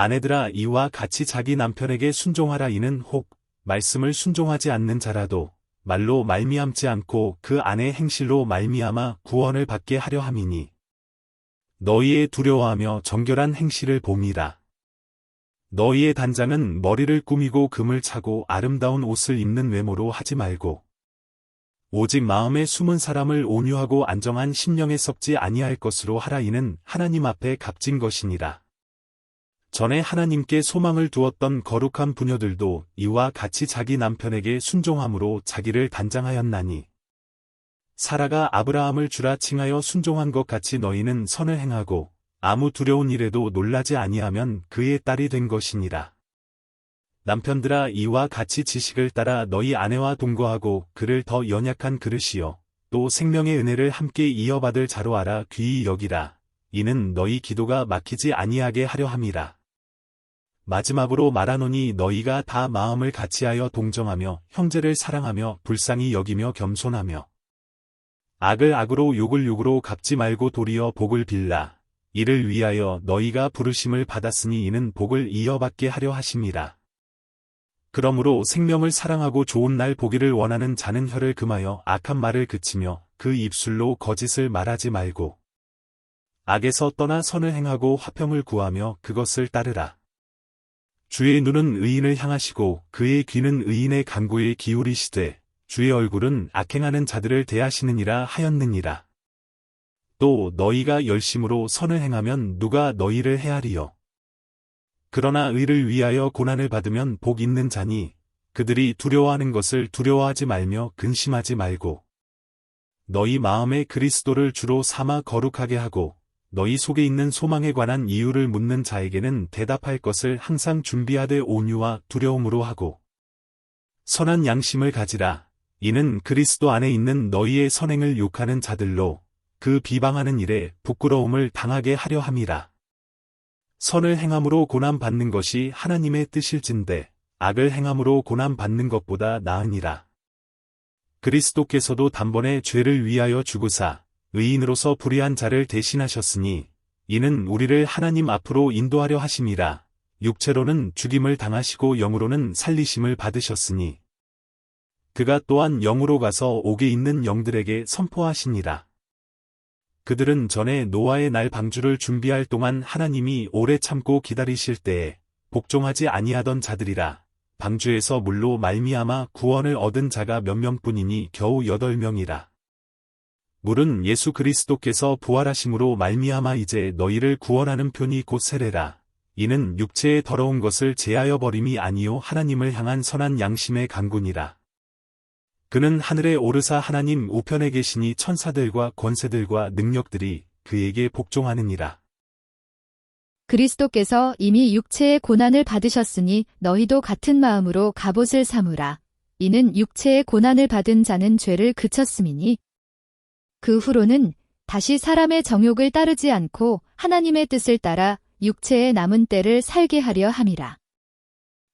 아내들아 이와 같이 자기 남편에게 순종하라. 이는 혹 말씀을 순종하지 않는 자라도 말로 말미암지 않고 그 안의 행실로 말미암아 구원을 받게 하려 함이니 너희의 두려워하며 정결한 행실을 봄이라. 너희의 단장은 머리를 꾸미고 금을 차고 아름다운 옷을 입는 외모로 하지 말고 오직 마음에 숨은 사람을 온유하고 안정한 심령에 썩지 아니할 것으로 하라. 이는 하나님 앞에 값진 것이니라. 전에 하나님께 소망을 두었던 거룩한 부녀들도 이와 같이 자기 남편에게 순종함으로 자기를 단장하였나니 사라가 아브라함을 주라 칭하여 순종한 것 같이 너희는 선을 행하고 아무 두려운 일에도 놀라지 아니하면 그의 딸이 된 것이니라. 남편들아 이와 같이 지식을 따라 너희 아내와 동거하고 그를 더 연약한 그릇이요 또 생명의 은혜를 함께 이어받을 자로 알아 귀히 여기라. 이는 너희 기도가 막히지 아니하게 하려 함이라. 마지막으로 말하노니 너희가 다 마음을 같이하여 동정하며 형제를 사랑하며 불쌍히 여기며 겸손하며 악을 악으로 욕을 욕으로 갚지 말고 도리어 복을 빌라. 이를 위하여 너희가 부르심을 받았으니 이는 복을 이어받게 하려 하심이라. 그러므로 생명을 사랑하고 좋은 날 보기를 원하는 자는 혀를 금하여 악한 말을 그치며 그 입술로 거짓을 말하지 말고 악에서 떠나 선을 행하고 화평을 구하며 그것을 따르라. 주의 눈은 의인을 향하시고 그의 귀는 의인의 간구에 기울이시되 주의 얼굴은 악행하는 자들을 대하시느니라 하였느니라. 또 너희가 열심으로 선을 행하면 누가 너희를 해하리요. 그러나 의를 위하여 고난을 받으면 복 있는 자니 그들이 두려워하는 것을 두려워하지 말며 근심하지 말고 너희 마음에 그리스도를 주로 삼아 거룩하게 하고 너희 속에 있는 소망에 관한 이유를 묻는 자에게는 대답할 것을 항상 준비하되 온유와 두려움으로 하고 선한 양심을 가지라. 이는 그리스도 안에 있는 너희의 선행을 욕하는 자들로 그 비방하는 일에 부끄러움을 당하게 하려 함이라. 선을 행함으로 고난받는 것이 하나님의 뜻일진데 악을 행함으로 고난받는 것보다 나으니라. 그리스도께서도 단번에 죄를 위하여 죽으사 의인으로서 불의한 자를 대신하셨으니 이는 우리를 하나님 앞으로 인도하려 하심이라. 육체로는 죽임을 당하시고 영으로는 살리심을 받으셨으니 그가 또한 영으로 가서 옥에 있는 영들에게 선포하시니라. 그들은 전에 노아의 날 방주를 준비할 동안 하나님이 오래 참고 기다리실 때에 복종하지 아니하던 자들이라. 방주에서 물로 말미암아 구원을 얻은 자가 몇 명뿐이니 겨우 8명이라. 물은 예수 그리스도께서 부활하심으로 말미암아 이제 너희를 구원하는 편이 곧 세례라. 이는 육체의 더러운 것을 제하여 버림이 아니요 하나님을 향한 선한 양심의 간구니라. 그는 하늘에 오르사 하나님 우편에 계시니 천사들과 권세들과 능력들이 그에게 복종하느니라. 그리스도께서 이미 육체의 고난을 받으셨으니 너희도 같은 마음으로 갑옷을 삼으라. 이는 육체의 고난을 받은 자는 죄를 그쳤음이니 그 후로는 다시 사람의 정욕을 따르지 않고 하나님의 뜻을 따라 육체의 남은 때를 살게 하려 함이라.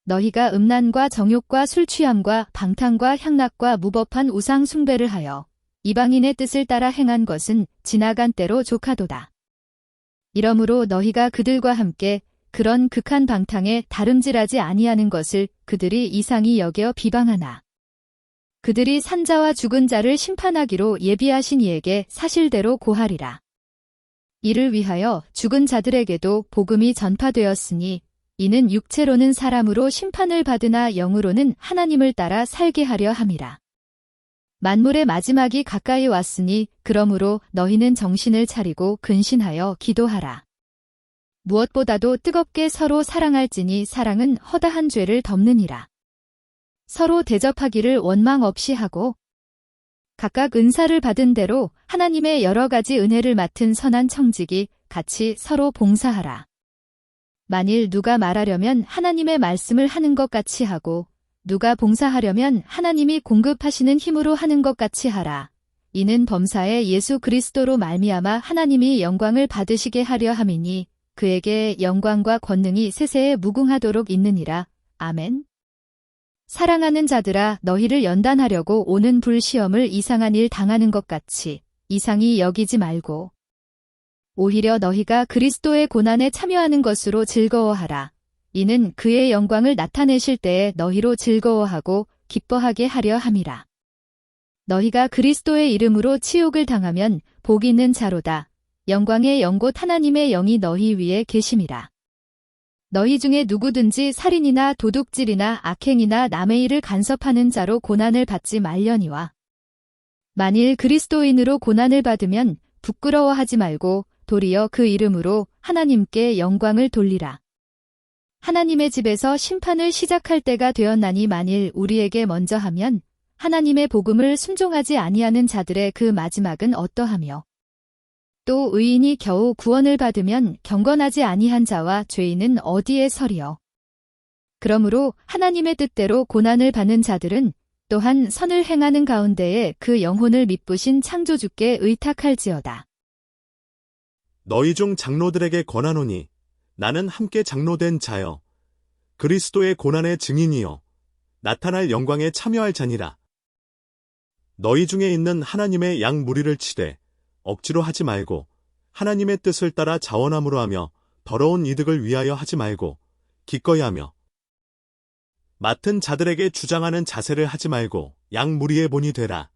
너희가 음란과 정욕과 술취함과 방탕과 향락과 무법한 우상 숭배를 하여 이방인의 뜻을 따라 행한 것은 지나간 때로 족하도다. 이러므로 너희가 그들과 함께 그런 극한 방탕에 다름질하지 아니하는 것을 그들이 이상히 여겨 비방하나. 그들이 산자와 죽은 자를 심판하기로 예비하신 이에게 사실대로 고하리라. 이를 위하여 죽은 자들에게도 복음이 전파되었으니 이는 육체로는 사람으로 심판을 받으나 영으로는 하나님을 따라 살게 하려 함이라. 만물의 마지막이 가까이 왔으니 그러므로 너희는 정신을 차리고 근신하여 기도하라. 무엇보다도 뜨겁게 서로 사랑할지니 사랑은 허다한 죄를 덮느니라. 서로 대접하기를 원망 없이 하고 각각 은사를 받은 대로 하나님의 여러 가지 은혜를 맡은 선한 청지기 같이 서로 봉사하라. 만일 누가 말하려면 하나님의 말씀을 하는 것 같이 하고 누가 봉사하려면 하나님이 공급하시는 힘으로 하는 것 같이 하라. 이는 범사에 예수 그리스도로 말미암아 하나님이 영광을 받으시게 하려 함이니 그에게 영광과 권능이 세세에 무궁하도록 있느니라. 아멘. 사랑하는 자들아 너희를 연단하려고 오는 불시험을 이상한 일 당하는 것 같이 이상히 여기지 말고 오히려 너희가 그리스도의 고난에 참여하는 것으로 즐거워하라. 이는 그의 영광을 나타내실 때에 너희로 즐거워하고 기뻐하게 하려 함이라. 너희가 그리스도의 이름으로 치욕을 당하면 복 있는 자로다. 영광의 영곧 하나님의 영이 너희 위에 계심이라. 너희 중에 누구든지 살인이나 도둑질이나 악행이나 남의 일을 간섭하는 자로 고난을 받지 말려니와. 만일 그리스도인으로 고난을 받으면 부끄러워하지 말고 도리어 그 이름으로 하나님께 영광을 돌리라. 하나님의 집에서 심판을 시작할 때가 되었나니 만일 우리에게 먼저 하면 하나님의 복음을 순종하지 아니하는 자들의 그 마지막은 어떠하며 또 의인이 겨우 구원을 받으면 경건하지 아니한 자와 죄인은 어디에 서리요. 그러므로 하나님의 뜻대로 고난을 받는 자들은 또한 선을 행하는 가운데에 그 영혼을 미쁘신 창조주께 의탁할지어다. 너희 중 장로들에게 권하노니 나는 함께 장로된 자여 그리스도의 고난의 증인이요 나타날 영광에 참여할 자니라. 너희 중에 있는 하나님의 양 무리를 치되 억지로 하지 말고 하나님의 뜻을 따라 자원함으로 하며 더러운 이득을 위하여 하지 말고 기꺼이 하며 맡은 자들에게 주장하는 자세를 하지 말고 양 무리의 본이 되라.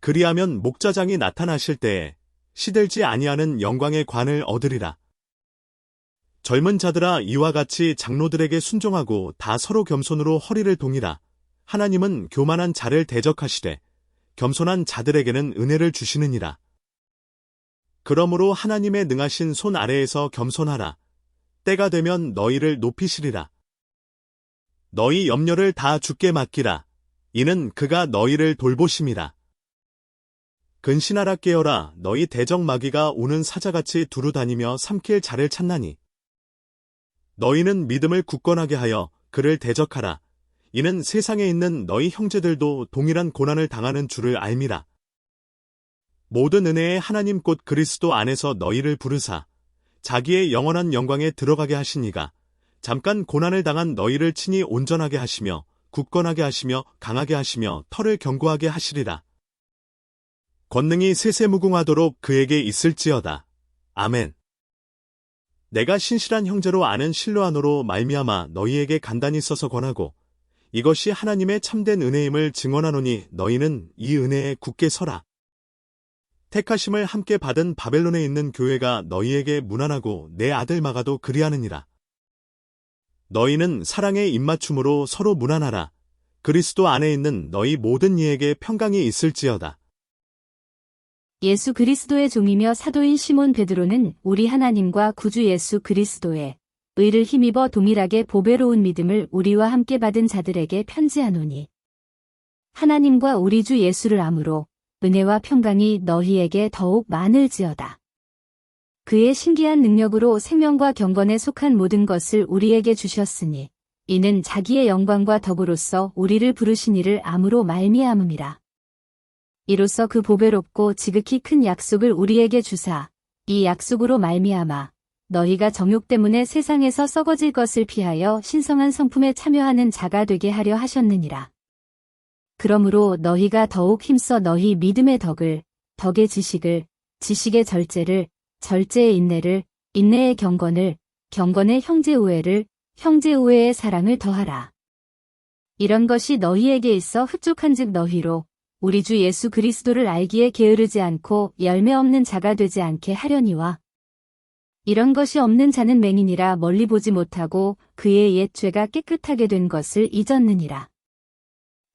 그리하면 목자장이 나타나실 때에 시들지 아니하는 영광의 관을 얻으리라. 젊은 자들아 이와 같이 장로들에게 순종하고 다 서로 겸손으로 허리를 동이라. 하나님은 교만한 자를 대적하시되 겸손한 자들에게는 은혜를 주시느니라. 그러므로 하나님의 능하신 손 아래에서 겸손하라. 때가 되면 너희를 높이시리라. 너희 염려를 다 주께 맡기라. 이는 그가 너희를 돌보심이라. 근신하라 깨어라. 너희 대적 마귀가 우는 사자같이 두루 다니며 삼킬 자를 찾나니. 너희는 믿음을 굳건하게 하여 그를 대적하라. 이는 세상에 있는 너희 형제들도 동일한 고난을 당하는 줄을 알미라. 모든 은혜의 하나님 곧 그리스도 안에서 너희를 부르사 자기의 영원한 영광에 들어가게 하시니가 잠깐 고난을 당한 너희를 친히 온전하게 하시며 굳건하게 하시며 강하게 하시며 털을 견고하게 하시리라. 권능이 세세무궁하도록 그에게 있을지어다. 아멘. 내가 신실한 형제로 아는 실로아노로 말미암아 너희에게 간단히 써서 권하고 이것이 하나님의 참된 은혜임을 증언하노니 너희는 이 은혜에 굳게 서라. 택하심을 함께 받은 바벨론에 있는 교회가 너희에게 무난하고 내 아들 마가도 그리하느니라. 너희는 사랑의 입맞춤으로 서로 무난하라. 그리스도 안에 있는 너희 모든 이에게 평강이 있을지어다. 예수 그리스도의 종이며 사도인 시몬 베드로는 우리 하나님과 구주 예수 그리스도의 의를 힘입어 동일하게 보배로운 믿음을 우리와 함께 받은 자들에게 편지하노니 하나님과 우리 주 예수를 암으로 은혜와 평강이 너희에게 더욱 많을지어다. 그의 신기한 능력으로 생명과 경건에 속한 모든 것을 우리에게 주셨으니 이는 자기의 영광과 덕으로서 우리를 부르신 이를 암으로 말미암음이라. 이로써 그 보배롭고 지극히 큰 약속을 우리에게 주사 이 약속으로 말미암아 너희가 정욕 때문에 세상에서 썩어질 것을 피하여 신성한 성품에 참여하는 자가 되게 하려 하셨느니라. 그러므로 너희가 더욱 힘써 너희 믿음의 덕을, 덕의 지식을, 지식의 절제를, 절제의 인내를, 인내의 경건을, 경건의 형제우애를, 형제우애의 사랑을 더하라. 이런 것이 너희에게 있어 흡족한즉 너희로 우리 주 예수 그리스도를 알기에 게으르지 않고 열매 없는 자가 되지 않게 하려니와 이런 것이 없는 자는 맹인이라 멀리 보지 못하고 그의 옛 죄가 깨끗하게 된 것을 잊었느니라.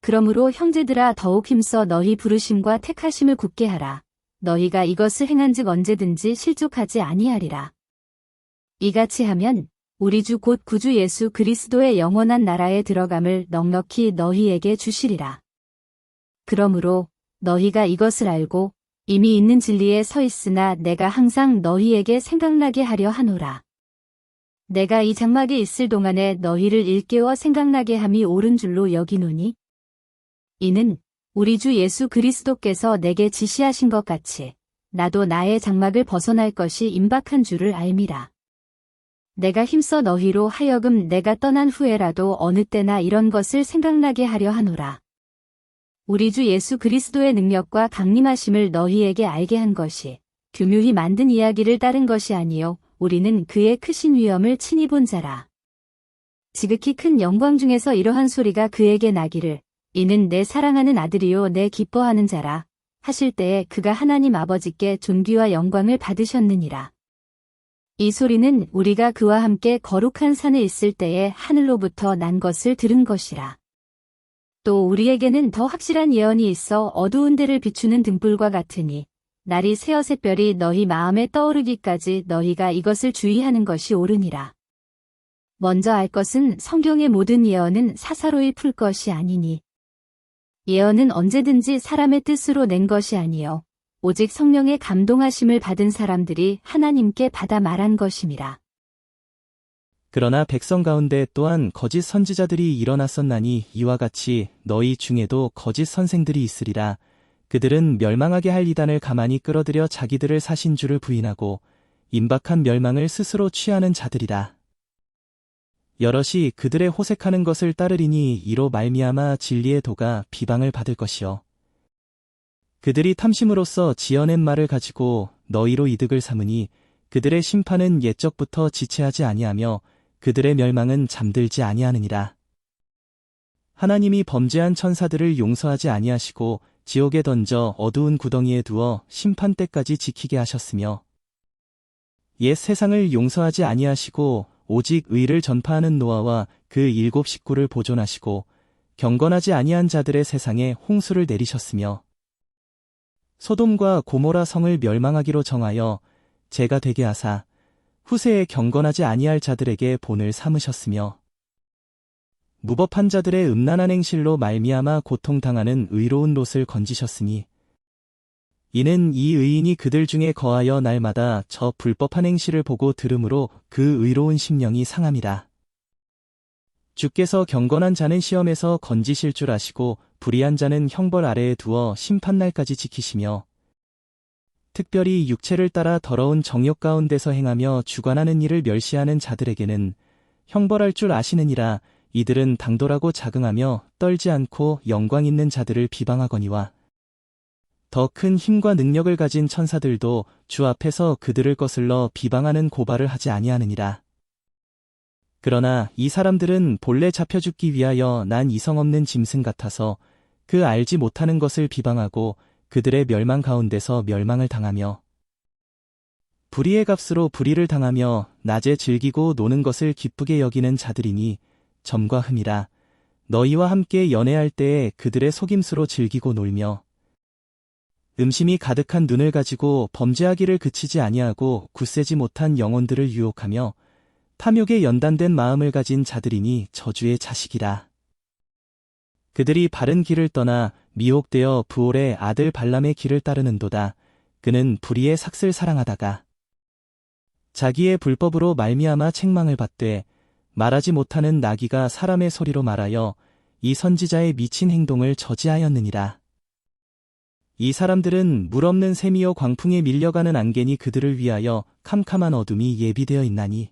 그러므로 형제들아 더욱 힘써 너희 부르심과 택하심을 굳게 하라. 너희가 이것을 행한즉 언제든지 실족하지 아니하리라. 이같이 하면 우리 주 곧 구주 예수 그리스도의 영원한 나라에 들어감을 넉넉히 너희에게 주시리라. 그러므로 너희가 이것을 알고 이미 있는 진리에 서 있으나 내가 항상 너희에게 생각나게 하려 하노라. 내가 이 장막에 있을 동안에 너희를 일깨워 생각나게 함이 옳은 줄로 여기노니 이는 우리 주 예수 그리스도께서 내게 지시하신 것 같이 나도 나의 장막을 벗어날 것이 임박한 줄을 알미라. 내가 힘써 너희로 하여금 내가 떠난 후에라도 어느 때나 이런 것을 생각나게 하려 하노라. 우리 주 예수 그리스도의 능력과 강림하심을 너희에게 알게 한 것이 교묘히 만든 이야기를 따른 것이 아니요 우리는 그의 크신 위엄을 친히 본 자라. 지극히 큰 영광 중에서 이러한 소리가 그에게 나기를 이는 내 사랑하는 아들이요 내 기뻐하는 자라 하실 때에 그가 하나님 아버지께 존귀와 영광을 받으셨느니라. 이 소리는 우리가 그와 함께 거룩한 산에 있을 때에 하늘로부터 난 것을 들은 것이라. 또 우리에게는 더 확실한 예언이 있어 어두운 데를 비추는 등불과 같으니 날이 새어 샛별이 너희 마음에 떠오르기까지 너희가 이것을 주의하는 것이 옳으니라. 먼저 알 것은 성경의 모든 예언은 사사로이 풀 것이 아니니 예언은 언제든지 사람의 뜻으로 낸 것이 아니요 오직 성령의 감동하심을 받은 사람들이 하나님께 받아 말한 것임이라. 그러나 백성 가운데 또한 거짓 선지자들이 일어났었나니 이와 같이 너희 중에도 거짓 선생들이 있으리라. 그들은 멸망하게 할 이단을 가만히 끌어들여 자기들을 사신 줄을 부인하고 임박한 멸망을 스스로 취하는 자들이라. 여럿이 그들의 호색하는 것을 따르리니 이로 말미암아 진리의 도가 비방을 받을 것이요. 그들이 탐심으로써 지어낸 말을 가지고 너희로 이득을 삼으니 그들의 심판은 옛적부터 지체하지 아니하며 그들의 멸망은 잠들지 아니하느니라. 하나님이 범죄한 천사들을 용서하지 아니하시고 지옥에 던져 어두운 구덩이에 두어 심판 때까지 지키게 하셨으며 옛 세상을 용서하지 아니하시고 오직 의를 전파하는 노아와 그 7 식구를 보존하시고 경건하지 아니한 자들의 세상에 홍수를 내리셨으며 소돔과 고모라 성을 멸망하기로 정하여 재가 되게 하사 후세에 경건하지 아니할 자들에게 본을 삼으셨으며 무법한 자들의 음란한 행실로 말미암아 고통당하는 의로운 롯을 건지셨으니 이는 이 의인이 그들 중에 거하여 날마다 저 불법한 행실을 보고 들으므로 그 의로운 심령이 상함이라. 주께서 경건한 자는 시험에서 건지실 줄 아시고 불의한 자는 형벌 아래에 두어 심판날까지 지키시며 특별히 육체를 따라 더러운 정욕 가운데서 행하며 주관하는 일을 멸시하는 자들에게는 형벌할 줄 아시느니라. 이들은 당돌하고 자긍하며 떨지 않고 영광 있는 자들을 비방하거니와 더 큰 힘과 능력을 가진 천사들도 주 앞에서 그들을 거슬러 비방하는 고발을 하지 아니하느니라. 그러나 이 사람들은 본래 잡혀 죽기 위하여 난 이성 없는 짐승 같아서 그 알지 못하는 것을 비방하고 그들의 멸망 가운데서 멸망을 당하며 불의의 값으로 불의를 당하며 낮에 즐기고 노는 것을 기쁘게 여기는 자들이니 점과 흠이라. 너희와 함께 연애할 때에 그들의 속임수로 즐기고 놀며 음심이 가득한 눈을 가지고 범죄하기를 그치지 아니하고 굳세지 못한 영혼들을 유혹하며 탐욕에 연단된 마음을 가진 자들이니 저주의 자식이라. 그들이 바른 길을 떠나 미혹되어 부올의 아들 발람의 길을 따르는도다. 그는 불의의 삭슬 사랑하다가 자기의 불법으로 말미암아 책망을 받되 말하지 못하는 나귀가 사람의 소리로 말하여 이 선지자의 미친 행동을 저지하였느니라. 이 사람들은 물 없는 샘이요 광풍에 밀려가는 안개니 그들을 위하여 캄캄한 어둠이 예비되어 있나니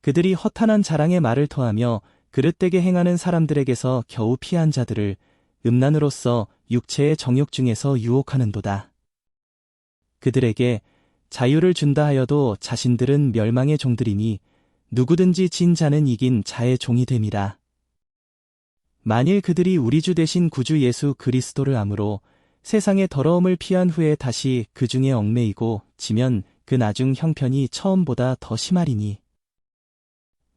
그들이 허탄한 자랑의 말을 토하며 그릇되게 행하는 사람들에게서 겨우 피한 자들을 음란으로써 육체의 정욕 중에서 유혹하는도다. 그들에게 자유를 준다 하여도 자신들은 멸망의 종들이니 누구든지 진 자는 이긴 자의 종이 됨이라. 만일 그들이 우리 주 대신 구주 예수 그리스도를 암으로 세상의 더러움을 피한 후에 다시 그 중에 얽매이고 지면 그 나중 형편이 처음보다 더 심하리니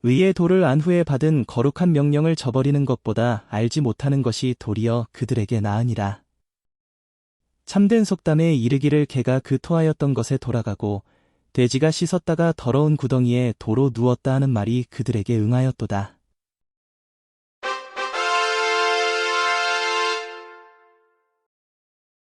의의 도를 안 후에 받은 거룩한 명령을 저버리는 것보다 알지 못하는 것이 도리어 그들에게 나으니라. 참된 속담에 이르기를 개가 그 토하였던 것에 돌아가고 돼지가 씻었다가 더러운 구덩이에 도로 누웠다 하는 말이 그들에게 응하였도다.